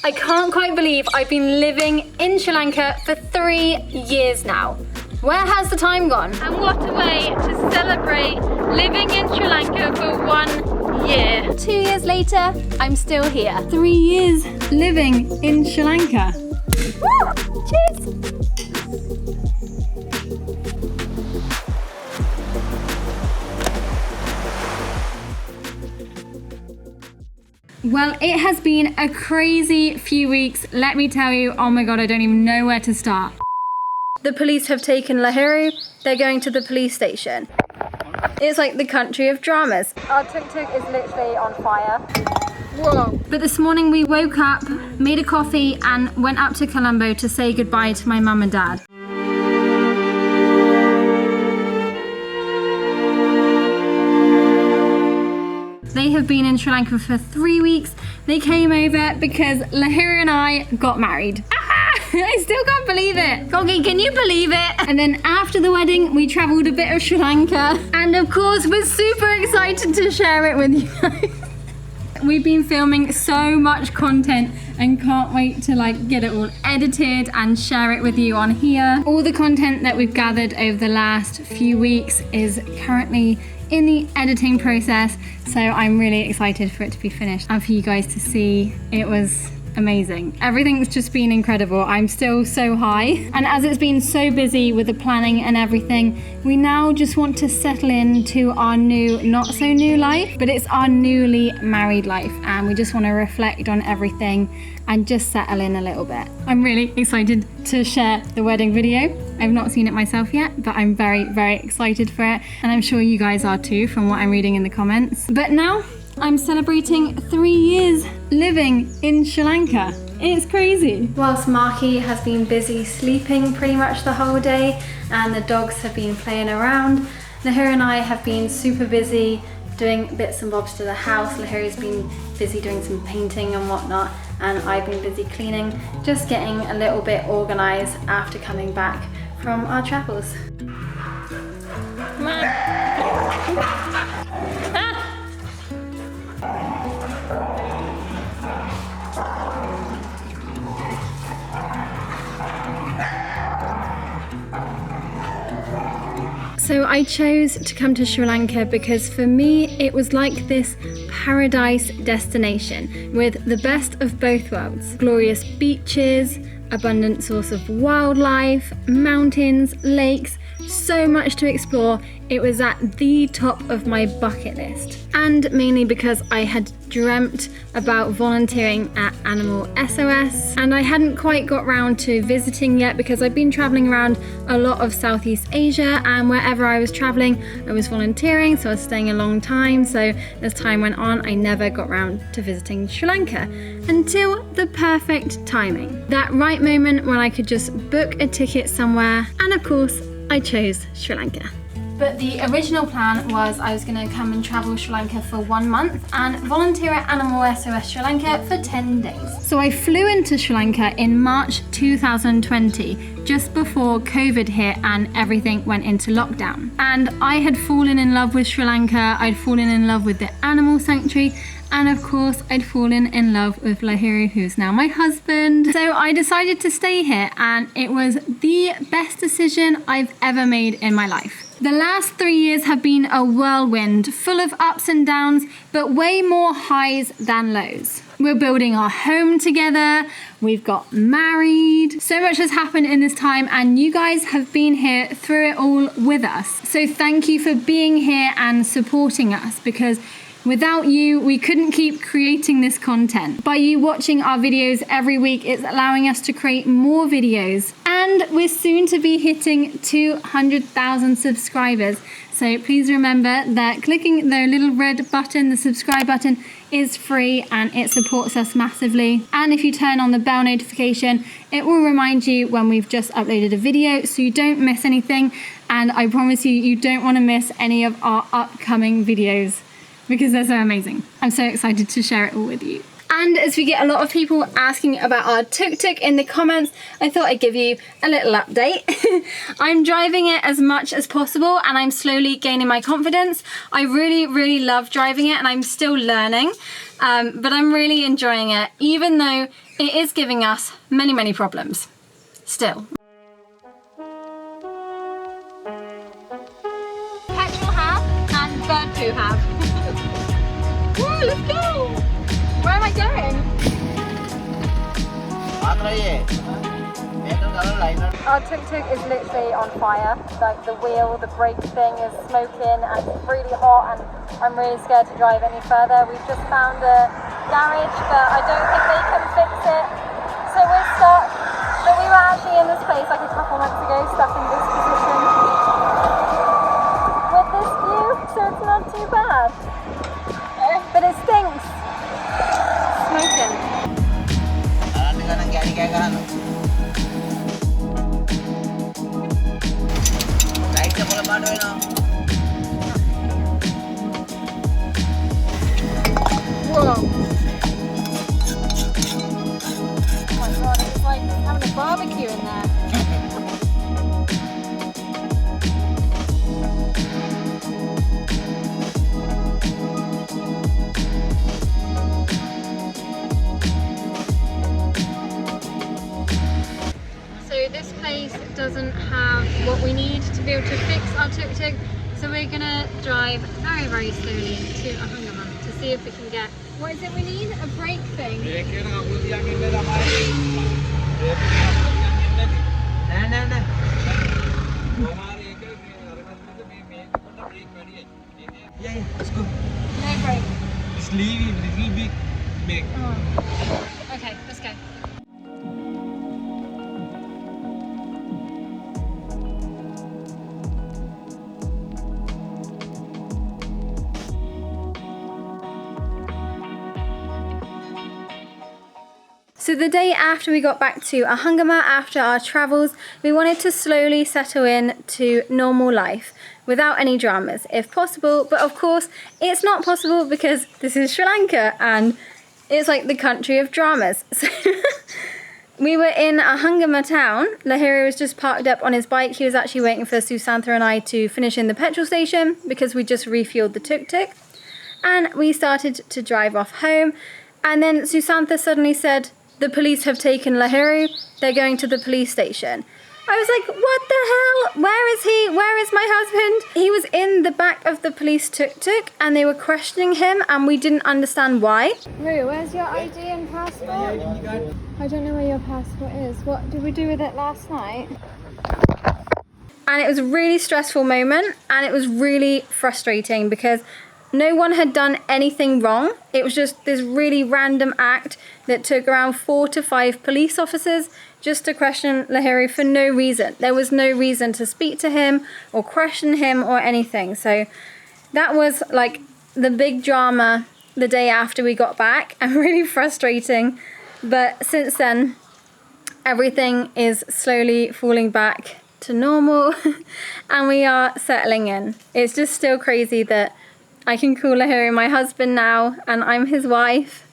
I can't quite believe I've been living in Sri Lanka for 3 years now. Where has the time gone? And what a way to celebrate living in Sri Lanka for 1 year. 2 years later, I'm still here. 3 years living in Sri Lanka. Woo! Cheers! Well, it has been a crazy few weeks. Let me tell you, oh my God, I don't even know where to start. The police have taken Lahiri. They're going to the police station. It's like the country of dramas. Our tuk-tuk is literally on fire. Whoa. But this morning we woke up, made a coffee and went up to Colombo to say goodbye to my mum and dad. They have been in Sri Lanka for 3 weeks. They came over because Lahiri and I got married. I still can't believe it. Goggy, can you believe it? And then after the wedding, we traveled a bit of Sri Lanka. And of course, we're super excited to share it with you guys. We've been filming so much content and can't wait to get it all edited and share it with you on here. All the content that we've gathered over the last few weeks is currently in the editing process, so I'm really excited for it to be finished and for you guys to see. It was amazing. Everything's just been incredible. I'm still so high, and as it's been so busy with the planning and everything, we now just want to settle into our new, not so new life, but it's our newly married life, and we just want to reflect on everything and just settle in a little bit. I'm really excited to share the wedding video. I've not seen it myself yet, but I'm very, very excited for it, and I'm sure you guys are too from what I'm reading in the comments. But now I'm celebrating 3 years living in Sri Lanka. It's crazy. Whilst Marky has been busy sleeping pretty much the whole day and the dogs have been playing around, Lahiri and I have been super busy doing bits and bobs to the house. Lahiri's been busy doing some painting and whatnot, and I've been busy cleaning, just getting a little bit organised after coming back from our travels. Come on. Ah! So I chose to come to Sri Lanka because for me it was like this paradise destination with the best of both worlds. Glorious beaches, abundant source of wildlife, mountains, lakes, so much to explore. It was at the top of my bucket list, and mainly because I had dreamt about volunteering at Animal SOS, and I hadn't quite got round to visiting yet because I've been traveling around a lot of Southeast Asia, and wherever I was traveling I was volunteering, so I was staying a long time. So as time went on, I never got round to visiting Sri Lanka until the perfect timing, that right moment when I could just book a ticket somewhere, and of course I chose Sri Lanka. But the original plan was I was going to come and travel Sri Lanka for 1 month and volunteer at Animal SOS Sri Lanka for 10 days. So I flew into Sri Lanka in March 2020, just before COVID hit and everything went into lockdown. And I had fallen in love with Sri Lanka, I'd fallen in love with the animal sanctuary, and of course I'd fallen in love with Lahiri, who's now my husband. So I decided to stay here, and it was the best decision I've ever made in my life. The last 3 years have been a whirlwind, full of ups and downs, but way more highs than lows. We're building our home together, we've got married. So much has happened in this time, and you guys have been here through it all with us. So thank you for being here and supporting us, because without you, we couldn't keep creating this content. By you watching our videos every week, it's allowing us to create more videos. And we're soon to be hitting 200,000 subscribers. So please remember that clicking the little red button, the subscribe button, is free and it supports us massively. And if you turn on the bell notification, it will remind you when we've just uploaded a video so you don't miss anything. And I promise you, you don't want to miss any of our upcoming videos, because they're so amazing. I'm so excited to share it all with you. And as we get a lot of people asking about our tuk-tuk in the comments, I thought I'd give you a little update. I'm driving it as much as possible and I'm slowly gaining my confidence. I really, really love driving it and I'm still learning, but I'm really enjoying it. Even though it is giving us many problems still. Petrol have and bird poo have. Whoa, let's go! Where am I going? Our tuk-tuk is literally on fire. Like the wheel, the brake thing is smoking and it's really hot, and I'm really scared to drive any further. We've just found a garage, but I don't think they can fix it. So we're stuck. But we were actually in this place like a couple months ago, stuck in this position with this view, so it's not too bad. But it stinks. Smoking. Whoa. Oh my god, it's like having a barbecue in there. So this place doesn't have what we need to be able to fix our tuk-tuk, so we're gonna drive very slowly to Ahangama to see if we can get, what is it we need? A brake thing. Yeah, let's go. No brake. It's little bit big. Oh. Okay, let's go. So the day after we got back to Ahangama after our travels, we wanted to slowly settle in to normal life without any dramas if possible, but of course it's not possible because this is Sri Lanka and it's like the country of dramas. So we were in Ahangama town. Lahiri was just parked up on his bike. He was actually waiting for Susantha and I to finish in the petrol station because we just refueled the tuk-tuk, and we started to drive off home, and then Susantha suddenly said, "The police have taken Lahiri, they're going to the police station." I was like, what the hell? Where is he? Where is my husband? He was in the back of the police tuk-tuk and they were questioning him and we didn't understand why. Roo, where's your ID and passport? I don't know where your passport is. What did we do with it last night? And it was a really stressful moment and it was really frustrating because no one had done anything wrong. It was just this really random act that took around 4 to 5 police officers just to question Lahiri for no reason. There was no reason to speak to him or question him or anything. So that was like the big drama the day after we got back and really frustrating. But since then, everything is slowly falling back to normal and we are settling in. It's just still crazy that I can call Lahiri my husband now and I'm his wife.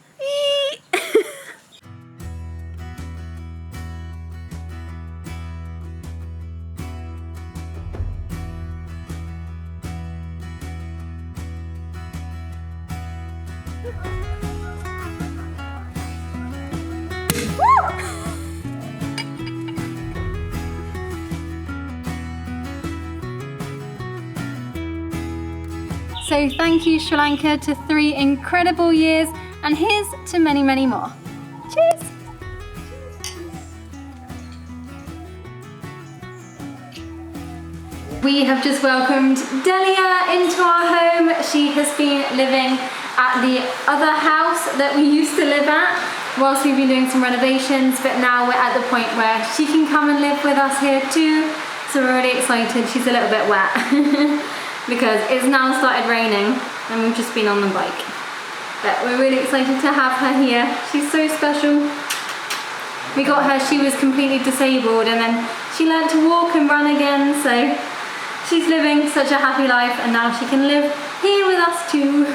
So thank you, Sri Lanka, to 3 incredible years, and here's to many, many more. Cheers! We have just welcomed Delia into our home. She has been living at the other house that we used to live at whilst we've been doing some renovations, but now we're at the point where she can come and live with us here too. So we're really excited. She's a little bit wet because it's now started raining and we've just been on the bike. But we're really excited to have her here. She's so special. We got her, she was completely disabled and then she learned to walk and run again, so she's living such a happy life and now she can live here with us too.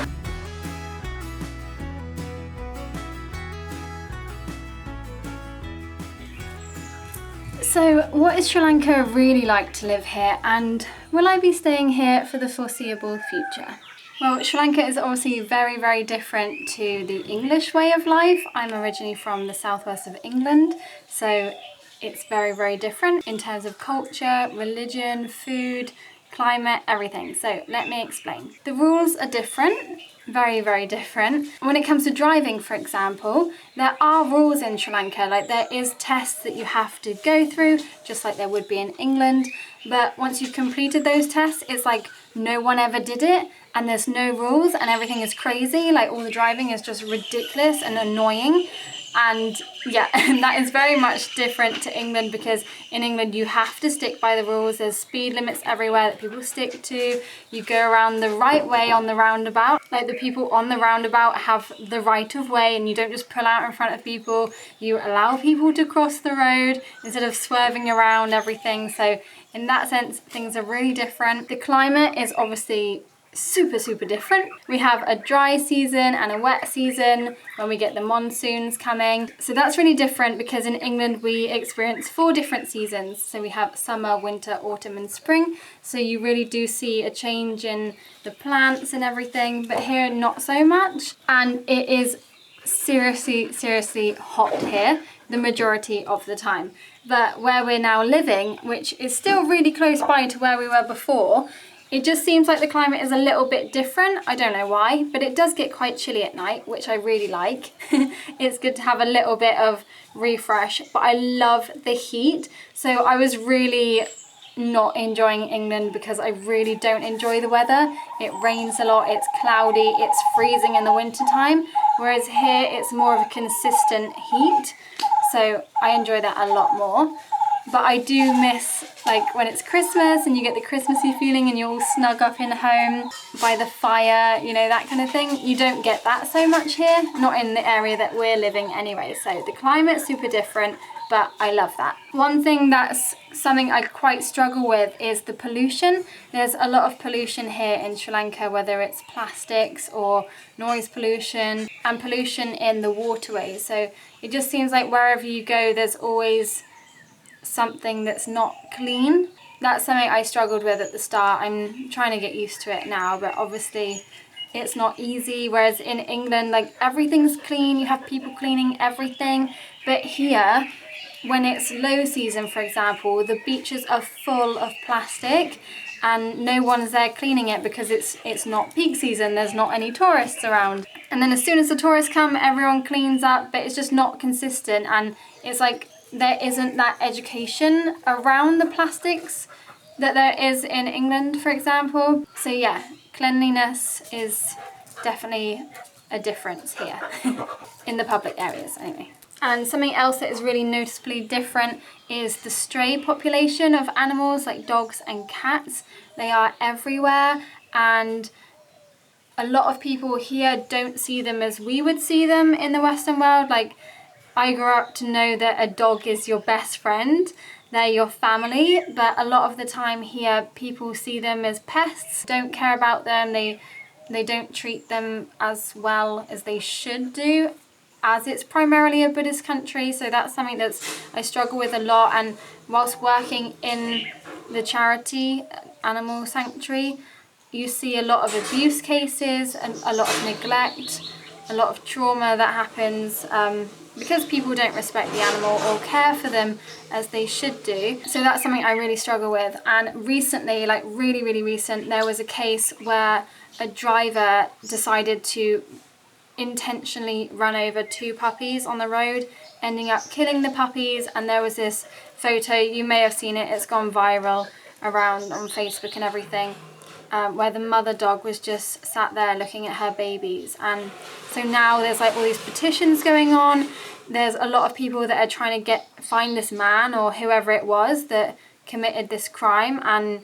So what is Sri Lanka really like to live here, and will I be staying here for the foreseeable future? Well, Sri Lanka is obviously very, very different to the English way of life. I'm originally from the southwest of England, so it's very, very different in terms of culture, religion, food, climate, everything. So let me explain. The rules are different, very, very different. When it comes to driving, for example, there are rules in Sri Lanka. Like there is tests that you have to go through, just like there would be in England. But once you've completed those tests, it's like no one ever did it and there's no rules and everything is crazy. Like all the driving is just ridiculous and annoying. And yeah, that is very much different to England, because in England you have to stick by the rules. There's speed limits everywhere that people stick to. You go around the right way on the roundabout. Like the people on the roundabout have the right of way and you don't just pull out in front of people. You allow people to cross the road instead of swerving around everything. So in that sense, things are really different. The climate is obviously super, super different. We have a dry season and a wet season when we get the monsoons coming. So that's really different, because in England we experience 4 different seasons. So we have summer, winter, autumn and spring. So you really do see a change in the plants and everything, but here not so much. And it is seriously, seriously hot here the majority of the time. But where we're now living, which is still really close by to where we were before, it just seems like the climate is a little bit different. I don't know why, but it does get quite chilly at night, which I really like. It's good to have a little bit of refresh, but I love the heat. So I was really not enjoying England because I really don't enjoy the weather. It rains a lot, it's cloudy, it's freezing in the winter time, whereas here it's more of a consistent heat. So I enjoy that a lot more. But I do miss like when it's Christmas and you get the Christmassy feeling and you're all snug up in home by the fire, you know, that kind of thing. You don't get that so much here, not in the area that we're living anyway. So the climate's super different, but I love that. One thing that's something I quite struggle with is the pollution. There's a lot of pollution here in Sri Lanka, whether it's plastics or noise pollution and pollution in the waterways. So it just seems like wherever you go, there's always something that's not clean. That's something I struggled with at the start. I'm trying to get used to it now, but obviously it's not easy. Whereas in England, like everything's clean, you have people cleaning everything. But here, when it's low season, for example, the beaches are full of plastic and no one's there cleaning it because it's not peak season, there's not any tourists around. And then as soon as the tourists come, everyone cleans up, but it's just not consistent. And it's like there isn't that education around the plastics that there is in England, for example. So yeah, cleanliness is definitely a difference here in the public areas anyway. And something else that is really noticeably different is the stray population of animals like dogs and cats. They are everywhere, and a lot of people here don't see them as we would see them in the Western world. Like I grew up to know that a dog is your best friend, they're your family, but a lot of the time here people see them as pests, don't care about them, they don't treat them as well as they should do, as it's primarily a Buddhist country. So that's something I struggle with a lot. And whilst working in the charity animal sanctuary, you see a lot of abuse cases and a lot of neglect, a lot of trauma that happens because people don't respect the animal or care for them as they should do. So that's something I really struggle with. And recently, like really, really recent, there was a case where a driver decided to intentionally run over 2 puppies on the road, ending up killing the puppies. And there was this photo, you may have seen it, it's gone viral around on Facebook and everything, where the mother dog was just sat there looking at her babies. And so now there's like all these petitions going on. There's a lot of people that are trying to find this man or whoever it was that committed this crime and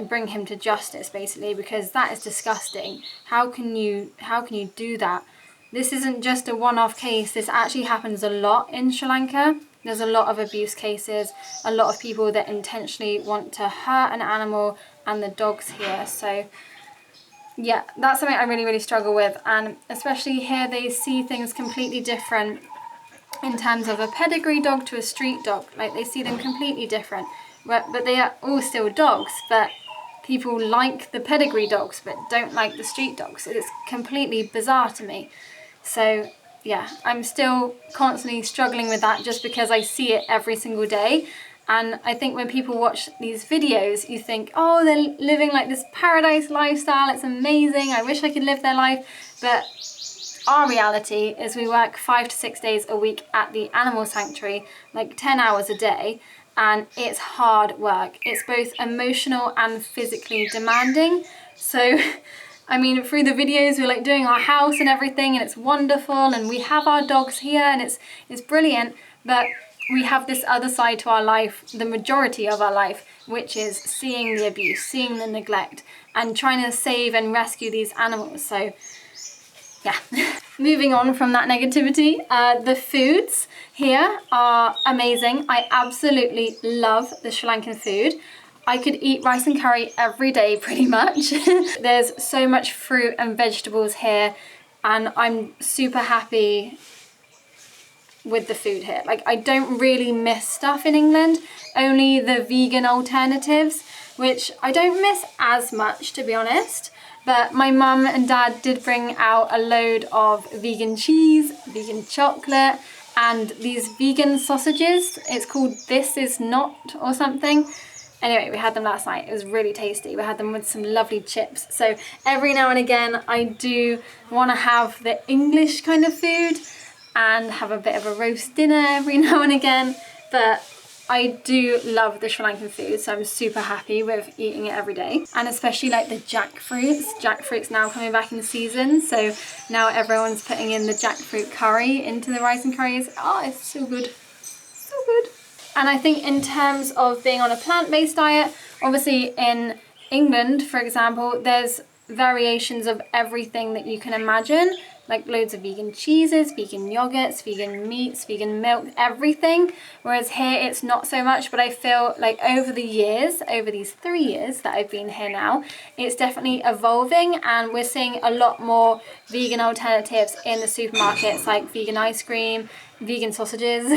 bring him to justice, basically, because that is disgusting. How can you do that? This isn't just a one-off case. This actually happens a lot in Sri Lanka. There's a lot of abuse cases, a lot of people that intentionally want to hurt an animal, and the dogs here. So yeah, that's something I really, really struggle with. And especially here, they see things completely different in terms of a pedigree dog to a street dog. Like they see them completely different, but they are all still dogs. But people like the pedigree dogs but don't like the street dogs. It's completely bizarre to me. So yeah, I'm still constantly struggling with that just because I see it every single day. And I think when people watch these videos, you think, oh, they're living like this paradise lifestyle, it's amazing, I wish I could live their life. But our reality is we work 5 to 6 days a week at the animal sanctuary, like 10 hours a day, and it's hard work. It's both emotional and physically demanding. So I mean, through the videos, we're like doing our house and everything, and it's wonderful, and we have our dogs here, and it's brilliant. But we have this other side to our life, the majority of our life, which is seeing the abuse, seeing the neglect, and trying to save and rescue these animals. So yeah. Moving on from that negativity, the foods here are amazing. I absolutely love the Sri Lankan food. I could eat rice and curry every day pretty much. There's so much fruit and vegetables here, and I'm super happy with the food here. Like, I don't really miss stuff in England, only the vegan alternatives, which I don't miss as much, to be honest. But my mum and dad did bring out a load of vegan cheese, vegan chocolate, and these vegan sausages. It's called This Is Not or something. Anyway, we had them last night. It was really tasty. We had them with some lovely chips. So every now and again, I do want to have the English kind of food and have a bit of a roast dinner every now and again. But I do love the Sri Lankan food, so I'm super happy with eating it every day. And especially like the jackfruits. Jackfruit's now coming back in season, so now everyone's putting in the jackfruit curry into the rice and curries. Oh, it's so good. So good. And I think in terms of being on a plant-based diet, obviously in England, for example, there's variations of everything that you can imagine, like loads of vegan cheeses, vegan yogurts, vegan meats, vegan milk, everything. Whereas here it's not so much, but I feel like over the years, over these 3 years that I've been here now, it's definitely evolving, and we're seeing a lot more vegan alternatives in the supermarkets, like vegan ice cream, vegan sausages.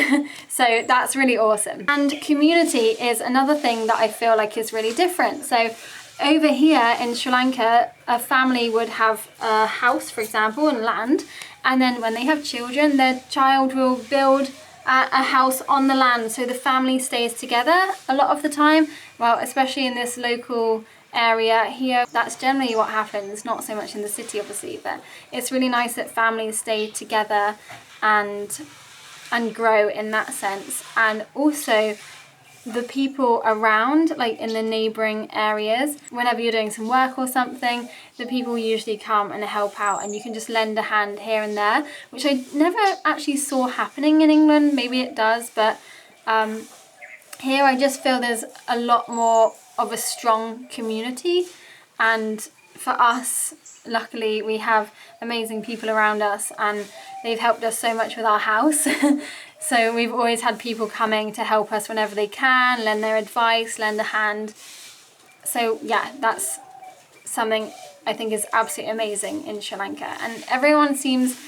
So that's really awesome. And community is another thing that I feel like is really different. So over here in Sri Lanka, a family would have a house, for example, and land, and then when they have children, their child will build a house on the land, so the family stays together a lot of the time. Well, especially in this local area here, that's generally what happens, not so much in the city obviously, but it's really nice that families stay together and grow in that sense. And also the people around, like in the neighbouring areas, whenever you're doing some work or something, the people usually come and help out, and you can just lend a hand here and there, which I never actually saw happening in England. Maybe it does, but here I just feel there's a lot more of a strong community. And for us, luckily, we have amazing people around us, and they've helped us so much with our house. So we've always had people coming to help us whenever they can, lend their advice, lend a hand. So yeah, that's something I think is absolutely amazing in Sri Lanka. And everyone seems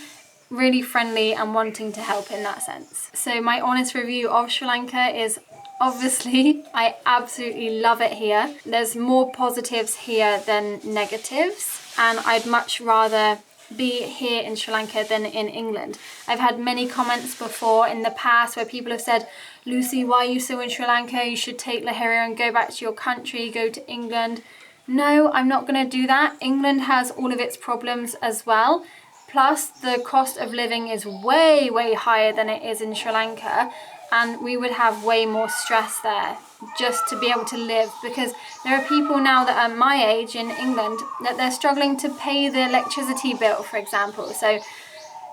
really friendly and wanting to help in that sense. So my honest review of Sri Lanka is, obviously, I absolutely love it here. There's more positives here than negatives, and I'd much rather be here in Sri Lanka than in England. I've had many comments before in the past where people have said, Lucie, why are you still in Sri Lanka? You should take Lahiria and go back to your country, go to England. No, I'm not going to do that. England has all of its problems as well. Plus, the cost of living is way, way higher than it is in Sri Lanka, and we would have way more stress there just to be able to live, because there are people now that are my age in England that they're struggling to pay the electricity bill, for example. So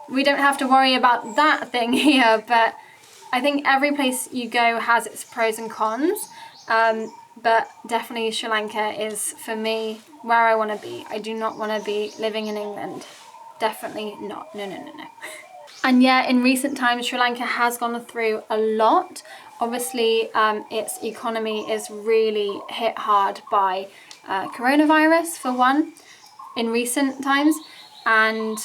we don't have to worry about that thing here, but I think every place you go has its pros and cons. But definitely Sri Lanka is, for me, where I want to be. I do not want to be living in England. Definitely not. No. And yeah, in recent times, Sri Lanka has gone through a lot. Obviously, its economy is really hit hard by coronavirus, for one, in recent times. And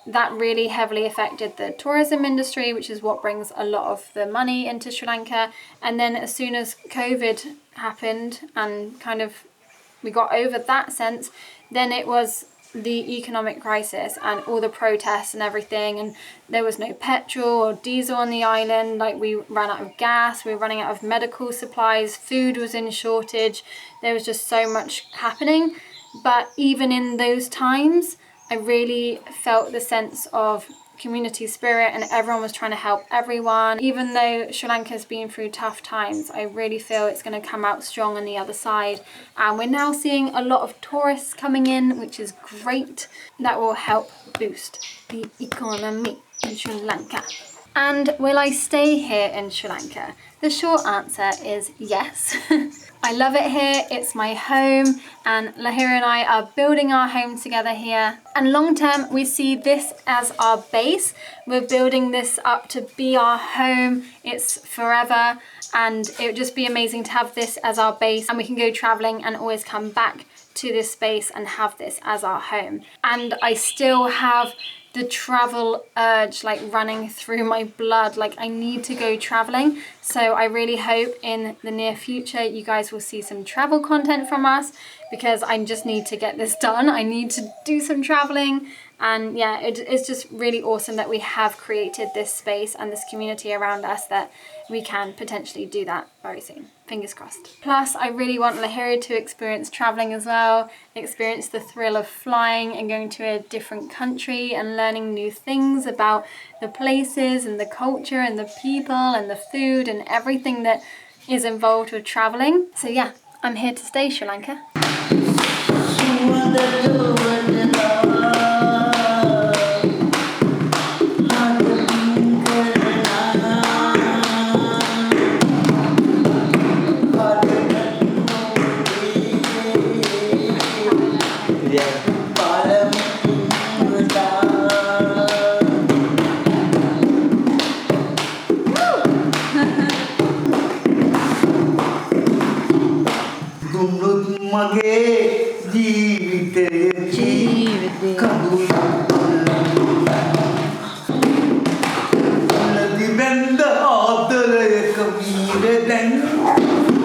that really heavily affected the tourism industry, which is what brings a lot of the money into Sri Lanka. And then as soon as COVID happened and kind of we got over that sense, then it was the economic crisis and all the protests and everything, and there was no petrol or diesel on the island. Like, we ran out of gas, we were running out of medical supplies, food was in shortage, there was just so much happening. But even in those times, I really felt the sense of community spirit, and everyone was trying to help everyone. Even though Sri Lanka's been through tough times, I really feel it's going to come out strong on the other side. And we're now seeing a lot of tourists coming in, which is great. That will help boost the economy in Sri Lanka. And will I stay here in Sri Lanka? The short answer is yes. I love it here, it's my home, and Lahira and I are building our home together here. And long term, we see this as our base. We're building this up to be our home, it's forever, and it would just be amazing to have this as our base, and we can go traveling and always come back to this space and have this as our home. And I still have the travel urge like running through my blood. Like, I need to go traveling. So I really hope in the near future you guys will see some travel content from us, because I just need to get this done. I need to do some traveling. And yeah, it's just really awesome that we have created this space and this community around us, that we can potentially do that very soon. Fingers crossed. Plus, I really want Lahira to experience traveling as well, experience the thrill of flying and going to a different country and learning new things about the places and the culture and the people and the food and everything that is involved with traveling. So yeah, I'm here to stay, Sri Lanka. Then